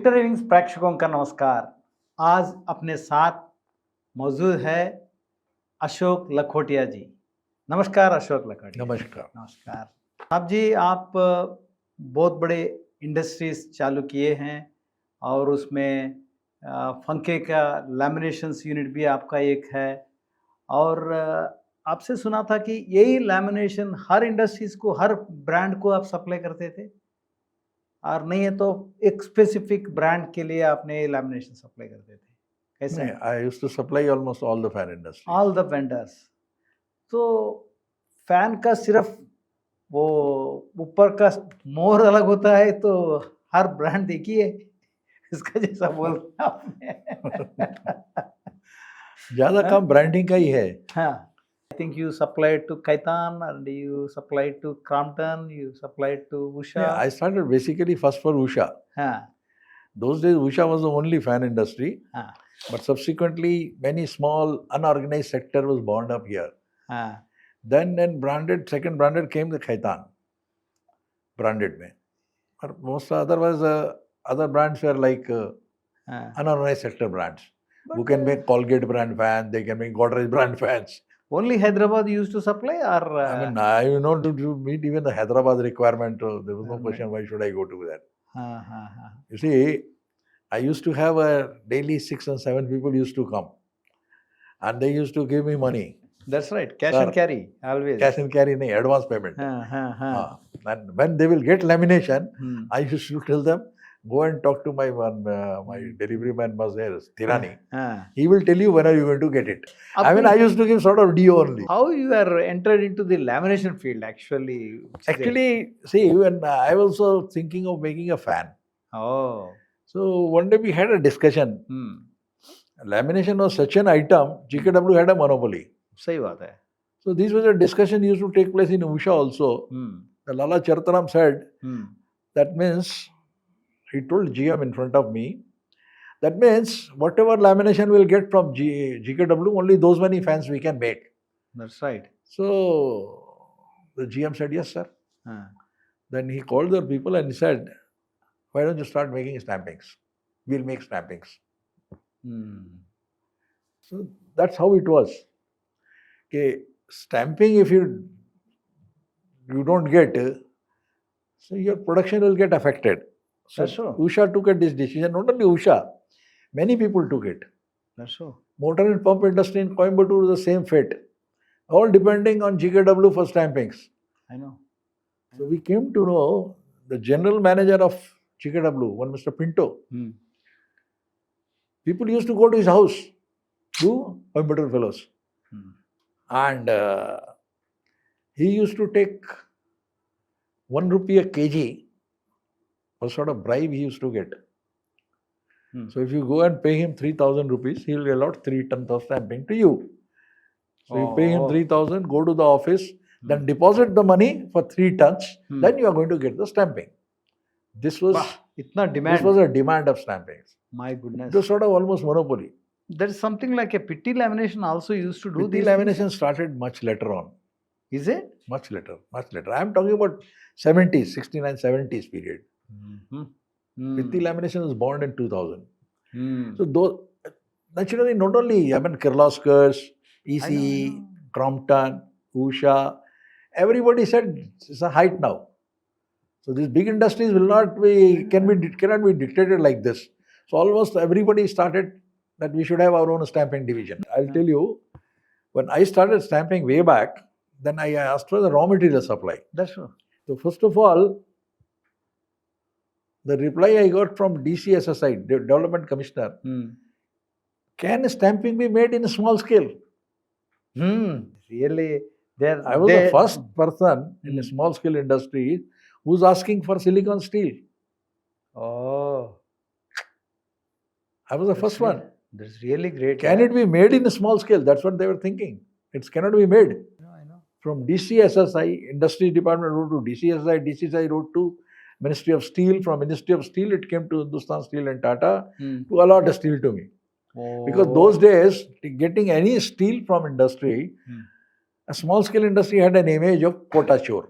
Victory wings प्रेक्षकों का नमस्कार। आज अपने साथ मौजूद है अशोक लखोटिया जी। नमस्कार अशोक लखोटिया। नमस्कार। नमस्कार साहब जी, आप बहुत बड़े इंडस्ट्रीज चालू किए हैं और उसमें फंके का लैमिनेशंस यूनिट भी आपका एक है और आपसे सुना था कि यही लैमिनेशन हर इंडस्ट्रीज को, हर ब्रांड को आप सप्लाई करते थे, और नहीं है तो एक स्पेसिफिक ब्रांड के लिए आपने लैमिनेशन सप्लाई करते थे, कैसे? I used to supply almost all the fan industry. All the vendors. तो फैन का सिर्फ वो ऊपर का मोहर अलग होता है, तो हर ब्रांड देखिए इसका जैसा बोल आपने ज्यादा काम ब्रांडिंग का ही है। हाँ, I think you supplied to Kaitan and you supplied to Crompton, you supplied to Usha. Yeah, I started basically first for Usha. हाँ, Those days Usha was the only fan industry, हाँ, but subsequently many small unorganized sector was born up here. हाँ, Then second branded came the Kaitan. Branded में. But most otherwise other brands were like हाँ. unorganized sector brands. But, Who can make Colgate brand fans, they can make Godrej brand fans. Only Hyderabad used to supply, or I mean, to meet even the Hyderabad requirement, there was no question why should I go to that. You see, I used to have a daily 6 and 7 people used to come, and they used to give me money. That's right, cash and carry, always. Cash and carry, nahi, advance payment. And when they will get lamination, I used to tell them, go and talk to my my delivery man was there, Tirani. He will tell you when are you going to get it. I used to give sort of DO only. How you are entered into the lamination field actually? Actually, see, when I was also thinking of making a fan. Oh. So one day we had a discussion. Lamination was such an item, GKW had a monopoly. सही बात है. So this was a discussion used to take place in Usha also. The Lala Chartaram said, that means, he told GM in front of me, that means whatever lamination we'll get from GKW, only those many fans we can make. That's right. So the GM said, yes, sir. Then he called the people and he said, why don't you start making stampings? We'll make stampings. So that's how it was. Okay, stamping, if you don't get, so your production will get affected. So That's true. Usha took this decision, not only Usha, many people took it. That's true. Motor and pump industry in Coimbatore was the same fate, all depending on GKW for stampings. I know. So we came to know the general manager of GKW, one Mr. Pinto. People used to go to his house, to Coimbatore fellows. And he used to take 1 rupee a kg. What sort of bribe he used to get. So if you go and pay him 3,000 rupees, he will allot 3 tons of stamping to you. So you pay him 3,000, go to the office, then deposit the money for 3 tons, then you are going to get the stamping. This was a demand of stampings. My goodness. It was sort of almost monopoly. There is something like a pitti lamination also used to do. Pitti lamination started much later on. Is it? Much later, much later. I am talking about 70s, 69, 70s period. Pitti lamination was born in 2000. So naturally, not only, Kirloskers, EC, Crompton, Usha, everybody said it's a height now. So these big industries cannot be dictated like this. So almost everybody started that we should have our own stamping division. I'll tell you, when I started stamping way back, then I asked for the raw material supply. That's true. So first of all, the reply I got from DCSSI, Development Commissioner, can stamping be made in a small scale? Really? I was the first person in a small scale industry who's asking for silicon steel. Oh. I was the first one. That's really great. Can it be made in a small scale? That's what they were thinking. It cannot be made. I know. From DCSSI, Industry Department wrote to DCSSI, DCSI wrote to Ministry of Steel. From Ministry of Steel, it came to Hindustan Steel and Tata to allot the steel to me. Because those days, getting any steel from industry, a small scale industry had an image of quota chore.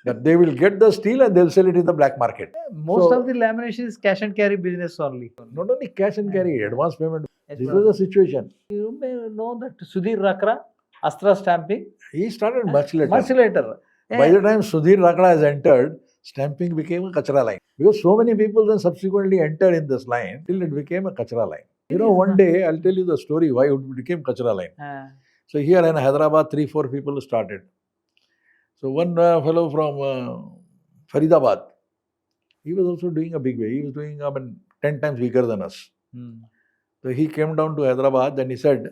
that they will get the steel and they'll sell it in the black market. Most So- of the lamination is cash and carry business only. Not only cash and carry, advance payment. This Advance. was the situation. You may know that Sudhir Rakra, Astra stamping, He started much later. much later. By the time Sudhir Rakra has entered, stamping became a kachra line. Because so many people then subsequently entered in this line, till it became a kachra line. You know, one day, I'll tell you the story why it became kachra line. So here in Hyderabad, 3-4 people started. So one fellow from Faridabad, he was also doing a big way. He was doing 10 times bigger than us. So he came down to Hyderabad and he said,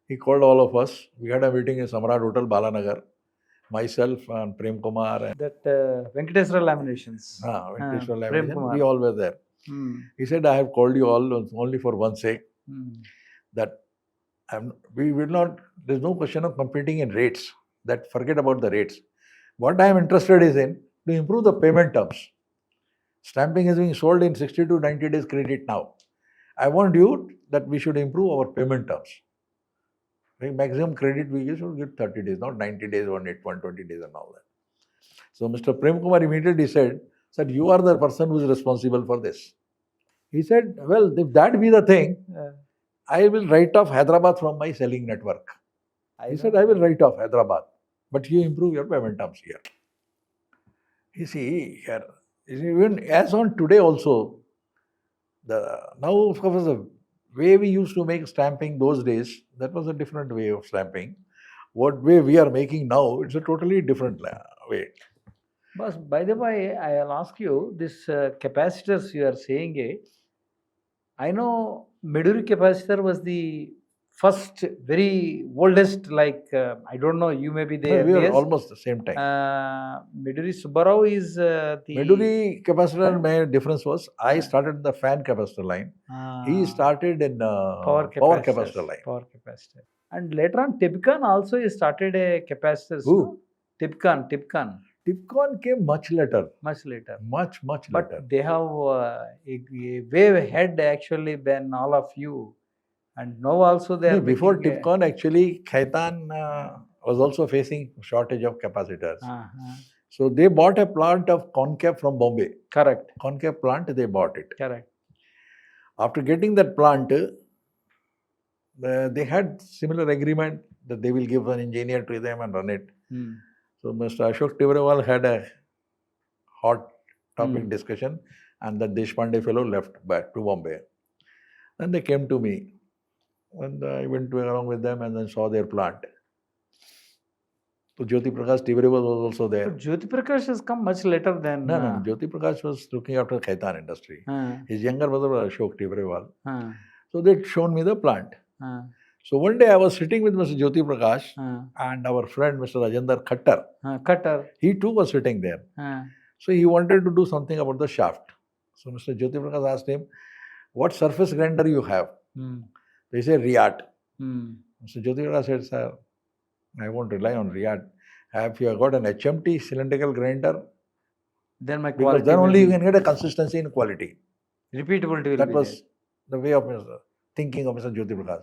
he called all of us. We had a meeting in Samrat Hotel, Balanagar. Myself and Prem Kumar and That Venkateswara laminations. Venkateshwar Prem Lamination, Kumar. we all were there. He said, I have called you all only for one sake, that we will not, there's no question of competing in rates. That forget about the rates. What I am interested is in to improve the payment terms. Stamping is being sold in 60 to 90 days credit now. I want you that we should improve our payment terms. The maximum credit we should get 30 days, not 90 days, 120 days and all that. So Mr. Prem Kumar immediately said, you are the person who is responsible for this. He said, well, if that be the thing, I will write off Hyderabad from my selling network. He said, I will write off Hyderabad, but you improve your payment terms here. You see, here, even as on today also, now of course the way we used to make stamping those days, that was a different way of stamping. What way we are making now, it's a totally different way. But by the way, I'll ask you, this capacitors you are saying, I know Meduri capacitor was the first, very oldest, like, I don't know, you may be there. We are yes. almost the same time. Meduri Subbarao is the... Meduri capacitor, my difference was, I started the fan capacitor line. He started in power capacitor line. Power capacitor. And later on, Tipcon also he started a capacitor. Who? Tipcon. Tipcon came much later. Much later. Much later. But they have a way ahead actually than all of you. And now also they are before Tipcon, actually, Khaitan was also facing shortage of capacitors. So they bought a plant of Concap from Bombay. Correct. Concap plant, they bought it. Correct. After getting that plant, they had similar agreement that they will give an engineer to them and run it. So Mr. Ashok Tibrewal had a hot topic discussion, and the Deshpande fellow left back to Bombay. Then they came to me, and I went along with them and then saw their plant. So Jyoti Prakash Tibrewal was also there. But Jyoti Prakash has come much later than... No. Jyoti Prakash was looking after Khaitan industry. His younger brother was Ashok Tibrewal. So they'd shown me the plant. So one day I was sitting with Mr. Jyoti Prakash and our friend Mr. Rajendra Khattar. He too was sitting there. So he wanted to do something about the shaft. So Mr. Jyoti Prakash asked him, what surface grinder you have? They said, Riat. Mr. Jyoti Prakash said, sir, I won't rely on Riat. Have you got an HMT cylindrical grinder? Then my quality... Because then only you can get a consistency in quality. Repeatability will That be was the way of thinking of Mr. Jyoti Prakash.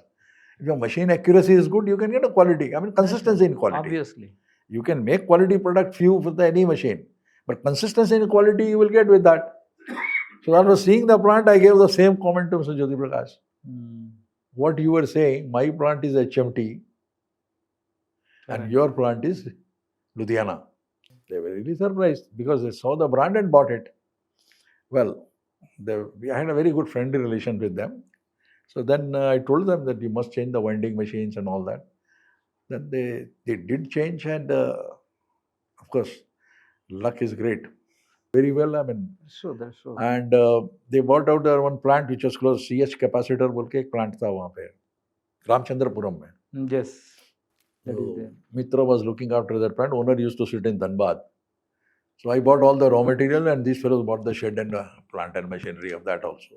If your machine accuracy is good, you can get a quality. Consistency in quality. Obviously. You can make quality product few with any machine. But consistency in quality you will get with that. So I was seeing the plant, I gave the same comment to Mr. Jyoti Prakash. What you were saying, my plant is HMT and your plant is Ludhiana. They were really surprised because they saw the brand and bought it. Well, we had a very good friendly relation with them. So then I told them that you must change the winding machines and all that. Then they did change, and of course, luck is great. Very well, Sure, that's sure. And they bought out their one plant which was close, CH capacitor बोल के एक plant था वहाँ पे रामचंद्रपुरम में. Yes. That So is there. Mitra was looking after that plant. Owner used to sit in Dhanbad. So I bought all the raw material, and these fellows bought the shed and the plant and machinery of that also.